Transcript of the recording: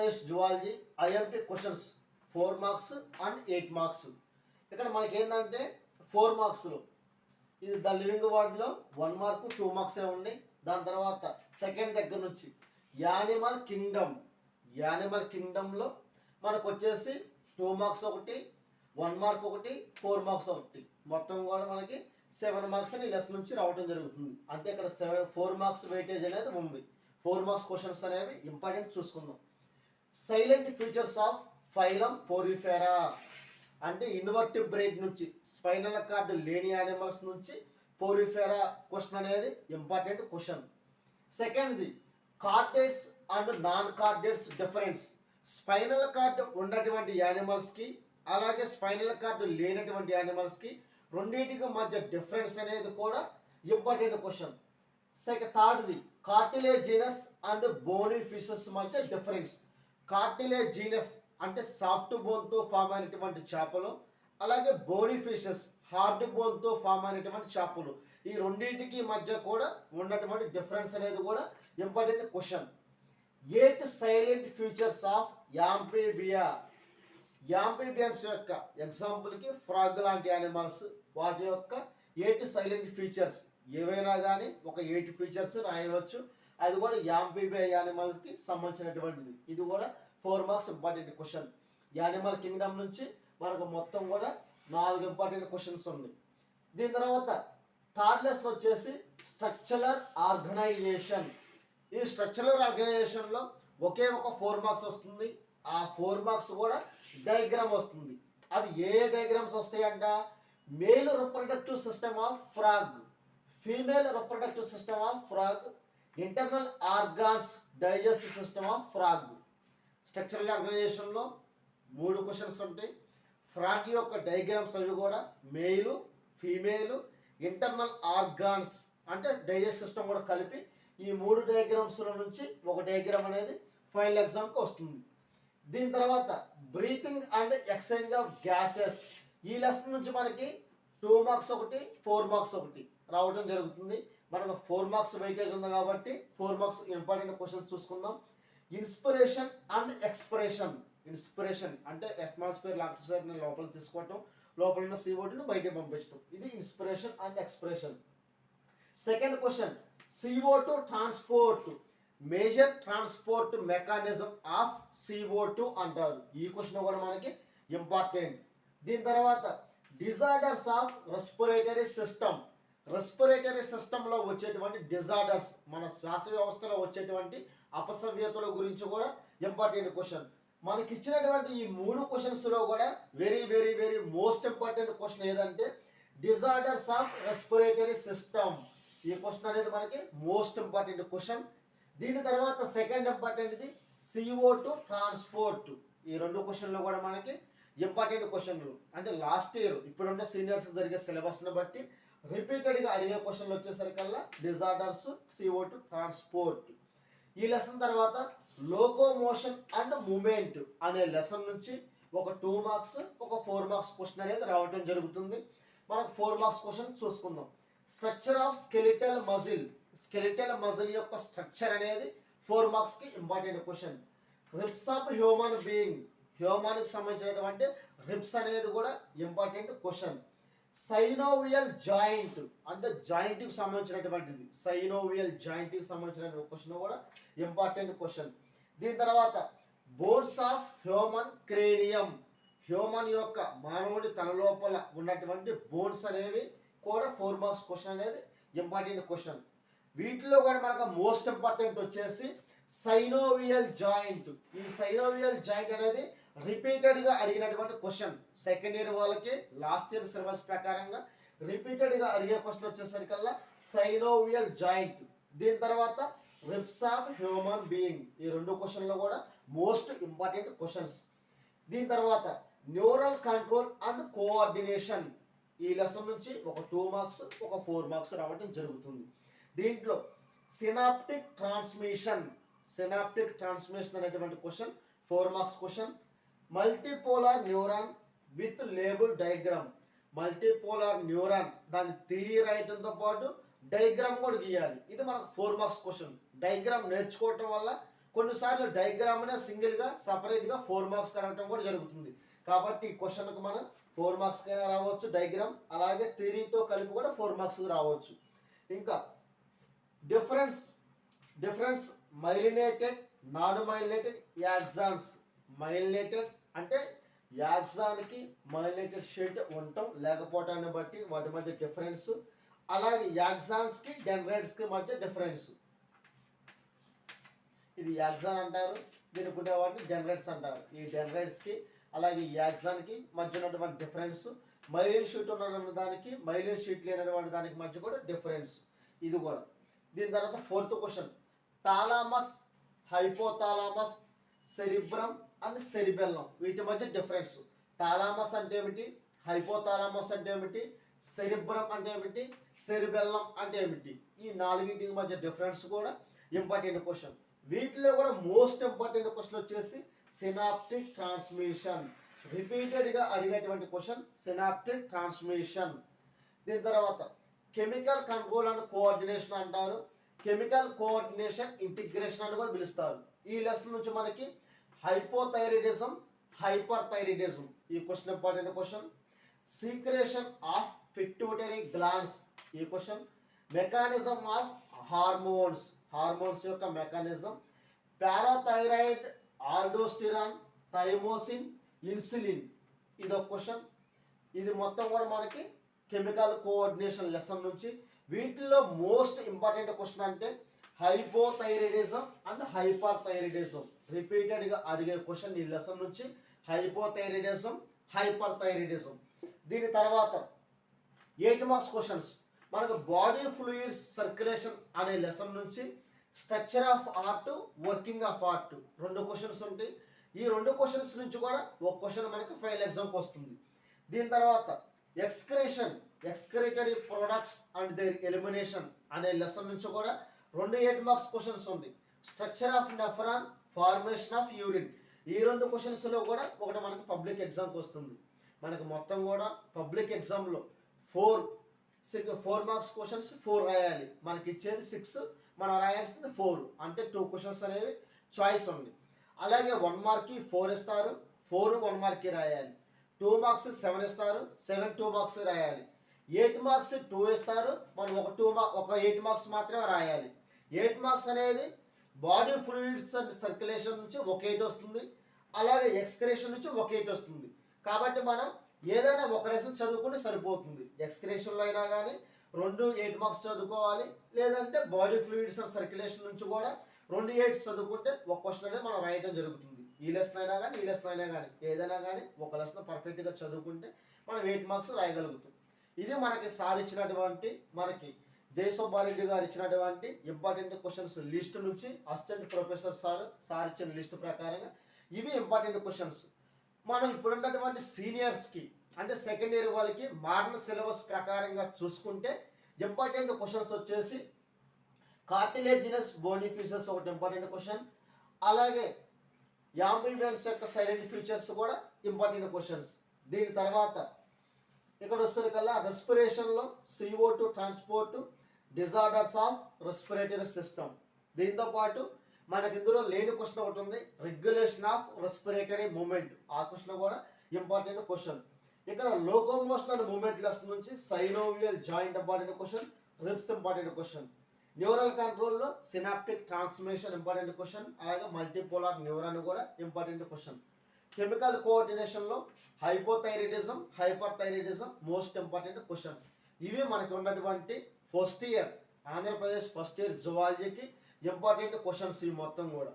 MOs zoology IMP questions 4 marks and 8 marks. ఇక్కడ మనకి ఏంటంటే 4 మార్క్స్లో ఇది ద లివింగ్ వార్డ్లో 1 మార్కు 2 మార్క్స్ ఉన్నాయి. దాని తర్వాత సెకండ్ దగ్గర నుంచి యానిమల్ కింగ్డమ్లో మనకు వచ్చేసి 2 మార్క్స్ ఒకటి, 1 మార్క్ ఒకటి, 4 మార్క్స్ ఒకటి, మొత్తం కూడా మనకి 7 మార్క్స్ అని లెసన్ నుంచి రావడం జరుగుతుంది. అంటే ఇక్కడ 4 మార్క్స్ వెయిటేజ్ అనేది ఉంది. 4 మార్క్స్ క్వశ్చన్స్ అనేవి ఇంపార్టెంట్ చూసుకుందాం. Salient features of phylum porifera అంటే ఇన్వర్టిబ్రేట్ నుంచి స్పైనల్ కార్డ్ లేని యానిమల్స్ నుంచి పోరిఫెరా క్వశ్చన్ అనేది ఇంపార్టెంట్ క్వశ్చన్. సెకండ్ది chordates and non chordates difference. Spinal cord ఉన్నటువంటి యానిమల్స్కి అలాగే స్పైనల్ కార్డు లేనటువంటి యానిమల్స్కి రెండింటికి మధ్య డిఫరెన్స్ అనేది కూడా ఇంపార్టెంట్ క్వశ్చన్. థర్డ్ది కార్టిలేజినస్ అండ్ బోనీ ఫిషెస్ మధ్య డిఫరెన్స్. కార్టిలేజినస్ అంటే సాఫ్ట్ బోన్తో ఫామ్ అయినటువంటి చేపలు, అలాగే బోనీ ఫిషెస్ హార్డ్ బోన్తో ఫామ్ అయినటువంటి చేపలు, ఈ రెండింటికి మధ్య కూడా ఉన్నటువంటి డిఫరెన్స్ అనేది కూడా important question. 8 silent features of amphibians యొక్క ఎగ్జాంపుల్కి ఫ్రాగ్ లాంటి యానిమల్స్ వాటి యొక్క 8 సైలెంట్ ఫీచర్స్ ఏవైనా కానీ ఒక 8 ఫీచర్స్ రాయవచ్చు. అది కూడా యాంఫీబియా యానిమల్స్కి సంబంధించినటువంటిది. ఇది కూడా 4 marks important question. Animal Kingdom నుంచి మనకు మొత్తం కూడా 4 ఇంపార్టెంట్ క్వశ్చన్స్ ఉన్నాయి. దీని తర్వాత థర్డ్ లెసన్ వచ్చేసి స్ట్రక్చరల్ ఆర్గనైజేషన్. ఈ స్ట్రక్చరల్ ఆర్గనైజేషన్లో ఒకే ఒక 4 మార్క్స్ వస్తుంది. ఆ 4 మార్క్స్ కూడా డయాగ్రామ్ వస్తుంది. అది ఏ డయాగ్రామ్స్ వస్తాయంట? Male reproductive system of frog, female reproductive system of frog, internal organs digestive system of frog. Structural ఆర్గనైజేషన్లో 3 క్వశ్చన్స్ ఉంటాయి. ఫ్రాగ్ యొక్క డయాగ్రామ్స్ అవి కూడా మేలు, ఫీమేలు, ఇంటర్నల్ ఆర్గాన్స్ అంటే డైజెస్ట్ సిస్టమ్ కూడా కలిపి ఈ 3 డయాగ్రామ్స్ల నుంచి ఒక డయాగ్రామ్ అనేది ఫైనల్ ఎగ్జామ్కి వస్తుంది. దీని తర్వాత breathing and exchange of gases. ఈ లెసన్ నుంచి మనకి 2 మార్క్స్ ఒకటి, 4 మార్క్స్ ఒకటి రావడం జరుగుతుంది. మనకు 4 మార్క్స్ వెయిటేజ్ ఉంది కాబట్టి 4 మార్క్స్ ఇంపార్టెంట్ క్వశ్చన్ చూసుకుందాం. Inspiration and expression. ఇన్స్పిరేషన్ అంటే అట్మాస్ఫియర్ ఆక్సిజన్ లోపల తీసుకోవటం, లోపల ఉన్న CO2ని బయటకు పంపించడం, ఇది inspiration and expression. Second question CO2 transport. Major transport mechanism of CO2 అంటారు. ఈ క్వశ్చన్ కూడా మనకి ఇంపార్టెంట్. దీని తర్వాత disorders of respiratory system. Respiratory సిస్టంలో వచ్చేటువంటి డిజార్డర్స్, మన శ్వాస వ్యవస్థలో వచ్చేటువంటి అపసవ్యతల గురించి కూడా ఇంపార్టెంట్ క్వశ్చన్. మనకి ఇచ్చినటువంటి ఈ 3 క్వశ్చన్స్లో కూడా very very very most important question ఏదంటే డిజార్డర్స్ ఆఫ్ రెస్పిరేటరీ సిస్టమ్. ఈ క్వశ్చన్ అనేది మనకి మోస్ట్ ఇంపార్టెంట్ క్వశ్చన్. దీని తర్వాత సెకండ్ ఇంపార్టెంట్ది CO2 ట్రాన్స్పోర్ట్. ఈ 2 క్వశ్చన్లు కూడా మనకి ఇంపార్టెంట్ క్వశ్చన్లు. అంటే లాస్ట్ ఇయర్ ఇప్పుడున్న సీనియర్స్ జరిగే సిలబస్ని బట్టి రిపీటెడ్గా అడిగే క్వశ్చన్లు వచ్చేసరికల్లా డిజార్డర్స్, CO2 ట్రాన్స్పోర్ట్. ఈ లెసన్ తర్వాత లోకోమోషన్ అండ్ మూమెంట్ అనే లెసన్ నుంచి ఒక 2 మార్క్స్ ఒక 4 మార్క్స్ క్వశ్చన్ అనేది రావడం జరుగుతుంది. మనకు 4 మార్క్స్ క్వశ్చన్ చూసుకుందాం. Structure of skeletal muscle. Skeletal muscle యొక్క స్ట్రక్చర్ అనేది 4 మార్క్స్కి important question. Ribs of human being. హ్యూమన్కి సంబంధించినటువంటి రిబ్స్ అనేది కూడా ఇంపార్టెంట్ క్వశ్చన్. సైనోవియల్ జాయింట్ అంటే జాయింట్కి సంబంధించినటువంటిది. సైనోవియల్ జాయింట్కి సంబంధించిన క్వశ్చన్ కూడా ఇంపార్టెంట్ క్వశ్చన్. దీని తర్వాత bones of human cranium. Human యొక్క మానవుడి తల లోపల ఉన్నటువంటి బోన్స్ అనేవి కూడా 4 మార్క్స్ క్వశ్చన్ అనేది ఇంపార్టెంట్ క్వశ్చన్. వీటిలో కూడా మనకు మోస్ట్ ఇంపార్టెంట్ వచ్చేసి సైనోవియల్ జాయింట్. ఈ సైనోవియల్ జాయింట్ అనేది రిపీటెడ్గా అడిగినటువంటి క్వశ్చన్. సెకండ్ ఇయర్ వాళ్ళకి లాస్ట్ ఇయర్ సిలబస్ ప్రకారంగా రిపీటెడ్గా అడిగే క్వశ్చన్ వచ్చేసరికల్లా సైనోవియల్ జాయింట్. దీని తర్వాత రిబ్స్ ఆఫ్ హ్యూమన్ బీయింగ్. ఈ 2 క్వశ్చన్లు కూడా మోస్ట్ ఇంపార్టెంట్ క్వశ్చన్స్. దీని తర్వాత న్యూరల్ కంట్రోల్ అండ్ కోఆర్డినేషన్. ఈ లెసన్ నుంచి ఒక 2 మార్క్స్ ఒక 4 మార్క్స్ రావడం జరుగుతుంది. దీంట్లో సినాప్టిక్ ట్రాన్స్మిషన్ అనేటువంటి question 4 marks question. Multipolar neuron with label diagram. Multipolar neuron దాని థియరీ రాయడంతో పాటు డయాగ్రామ్ కూడా గీయాలి. ఇది మనకు 4 మార్క్స్ క్వశ్చన్. డయాగ్రామ్ నేర్చుకోవటం వల్ల కొన్నిసార్లు డయాగ్రామ్నే సింగిల్గా సపరేట్గా 4 మార్క్స్ కనడం కూడా జరుగుతుంది. కాబట్టి ఈ క్వశ్చన్కు మనం 4 మార్క్స్ కైనా రావచ్చు డయాగ్రామ్, అలాగే థియరీతో కలిపి కూడా 4 మార్క్స్ రావచ్చు. ఇంకా difference myelinated non myelinated axons. Myelinated అంటే యాక్సాన్కి మైలినేటెడ్ షీట్ ఉండటం లేకపోవటాన్ని బట్టి వాటి మధ్య డిఫరెన్స్, అలాగే యాక్సాన్స్కి డెండ్రైట్స్కి మధ్య డిఫరెన్స్. ఇది యాక్సాన్ అంటారు, దీనికి ఉండేవాటిని డెండ్రైట్స్ అంటారు. ఈ డెండ్రైట్స్కి అలాగే యాక్సాన్కి మధ్య ఉన్నటువంటి డిఫరెన్స్, మైలిన్ షీట్ ఉన్న దానికి మైలిన్ షీట్ లేనటువంటి దానికి మధ్య కూడా డిఫరెన్స్. ఇది కూడా. దీని తర్వాత 4th question, thalamus, hypothalamus, cerebrum and cerebellum వీటి మధ్య డిఫరెన్స్. థాలమస్ అంటే ఏమిటి, హైపోథాలమస్ అంటే ఏమిటి, సెరిబ్రమ్ అంటే ఏమిటి, సెరిబెల్లం అంటే ఏమిటి, ఈ నాలుగింటికి మధ్య డిఫరెన్స్ కూడా ఇంపార్టెంట్ క్వశ్చన్. వీటిలో కూడా మోస్ట్ ఇంపార్టెంట్ క్వశ్చన్ వచ్చేసి సినాప్టిక్ ట్రాన్స్మిషన్. రిపీటెడ్గా అడిగేటువంటి క్వశ్చన్ సినాప్టిక్ ట్రాన్స్మిషన్. దీని తర్వాత కెమికల్ కంట్రోల్ అండ్ కోఆర్డినేషన్ అంటారు, కెమికల్ కోఆర్డినేషన్ ఇంటిగ్రేషన్ అని కూడా పిలుస్తారు. ఈ లెసన్ నుంచి మనకి హైపోథైరాయిడిజం, హైపర్ థైరాయిడిజం ఈ question important question. Secretion of pituitary glands ఈ question. Mechanism of hormones, hormones యొక్క mechanism. Parathyroid, aldosterone, thymosin, insulin ఇది ఒక క్వశ్చన్. ఇది మొత్తం కూడా మనకి కెమికల్ కోఆర్డినేషన్ లెసన్ నుంచి. వీటిలో మోస్ట్ ఇంపార్టెంట్ క్వశ్చన్ అంటే హైపోథైరాయిడిజం అండ్ హైపర్ థైరాయిడిజం. రిపీటెడ్గా అడిగే క్వశ్చన్ ఈ లెసన్ నుంచి హైపోథైరాయిడిజం, హైపర్ థైరాయిడిజం. దీని తర్వాత 8 మార్క్స్ క్వశ్చన్స్ మనకు బాడీ ఫ్లూయిడ్స్ సర్క్యులేషన్ అనే లెసన్ నుంచి structure of heart, working of heart 2 questions ఉంటాయి. ఈ 2 క్వశ్చన్స్ నుంచి కూడా ఒక క్వశ్చన్ మనకి ఫైనల్ ఎగ్జామ్కి వస్తుంది. దీని తర్వాత excretory products and their elimination అనే లెసన్ నుంచి కూడా 2 8 మార్క్స్ క్వశ్చన్స్ ఉంది. Structure of nephron, formation of urine ఈ 2 క్వశ్చన్స్లో కూడా ఒకటి మనకు పబ్లిక్ ఎగ్జామ్కి వస్తుంది. మనకు మొత్తం కూడా పబ్లిక్ ఎగ్జామ్లో 4 మార్క్స్ క్వశ్చన్స్ 4 రాయాలి. మనకి ఇచ్చేది 6, మనం రాయాల్సింది 4, అంటే 2 క్వశ్చన్స్ అనేవి చాయిస్ ఉంది. అలాగే 1 మార్క్కి 4 ఇస్తారు, 4 1 మార్క్కి రాయాలి. 2 మార్క్స్ 7 ఇస్తారు, 7 2 మార్క్స్ రాయాలి. 8 మార్క్స్ 2 ఇస్తారు, మనం ఒక 8 మార్క్స్ మాత్రమే రాయాలి. 8 మార్క్స్ అనేది బాడీ ఫ్లూయిడ్స్ అండ్ సర్క్యులేషన్ నుంచి ఒక 8 వస్తుంది, అలాగే ఎక్స్క్రేషన్ నుంచి ఒక 8 వస్తుంది. కాబట్టి మనం ఏదైనా ఒక లెసన్ చదువుకుంటే సరిపోతుంది. ఎక్స్క్రేషన్లో అయినా కానీ 2 8 మార్క్స్ చదువుకోవాలి, లేదంటే బాడీ ఫ్లూయిడ్స్ అండ్ సర్క్యులేషన్ నుంచి కూడా 2 8 చదువుకుంటే ఒక క్వశ్చన్ అనేది మనం రాయడం జరుగుతుంది. ఈ లెసన్ అయినా కానీ ఈ లెసన్ అయినా కానీ ఏదైనా కానీ ఒక లెసన్ పర్ఫెక్ట్గా చదువుకుంటే మనం 8 మార్క్స్ రాయగలుగుతాం. ఇది మనకి సార్ ఇచ్చినటువంటి, మనకి జయసుబ్బారెడ్డి గారు ఇచ్చినటువంటి ఇంపార్టెంట్ క్వశ్చన్స్ లిస్ట్ నుంచి అసిస్టెంట్ ప్రొఫెసర్ సార్ ఇచ్చిన లిస్ట్ ప్రకారంగా ఇవి ఇంపార్టెంట్ క్వశ్చన్స్. మనం ఇప్పుడున్నటువంటి సీనియర్స్కి అంటే సెకండ్ ఇయర్ వాళ్ళకి మారిన సిలబస్ ప్రకారంగా చూసుకుంటే ఇంపార్టెంట్ క్వశ్చన్స్ వచ్చేసి కార్టిలేజినస్ బోనీ ఫీచర్స్ ఒకటి ఇంపార్టెంట్ క్వశ్చన్, అలాగే యాంబివలెన్స్ యొక్క సైలెంట్ ఫీచర్స్ కూడా ఇంపార్టెంట్ క్వశ్చన్స్. దీని తర్వాత ఇక్కడ వచ్చేసరికల్లా రెస్పిరేషన్లో CO2 transport, disorders of respiratory system. దీంతో పాటు మనకి ఇందులో లేని క్వశ్చన్ ఒకటి ఉంది, రెగ్యులేషన్ ఆఫ్ రెస్పిరేటరీ మూమెంట్. ఆ క్వశ్చన్ కూడా ఇంపార్టెంట్ క్వశ్చన్. ఇక్కడ లోకోమోషన్ అండ్ మూమెంట్ లెసన్ నుంచి synovial joint important question, ribs important question. Neural కంట్రోల్లో సినాప్టిక్ ట్రాన్స్మిషన్ ఇంపార్టెంట్ క్వశ్చన్, అలాగే మల్టీపోలార్ న్యూరాన్ కూడా ఇంపార్టెంట్ క్వశ్చన్. కెమికల్ కోఆర్డినేషన్లో hypothyroidism, hyper thyroidism most important question. ఇవి మనకి ఉన్నటువంటి first year Andhra Pradesh first year జువాలజీకి important questions ఇవి మొత్తం కూడా.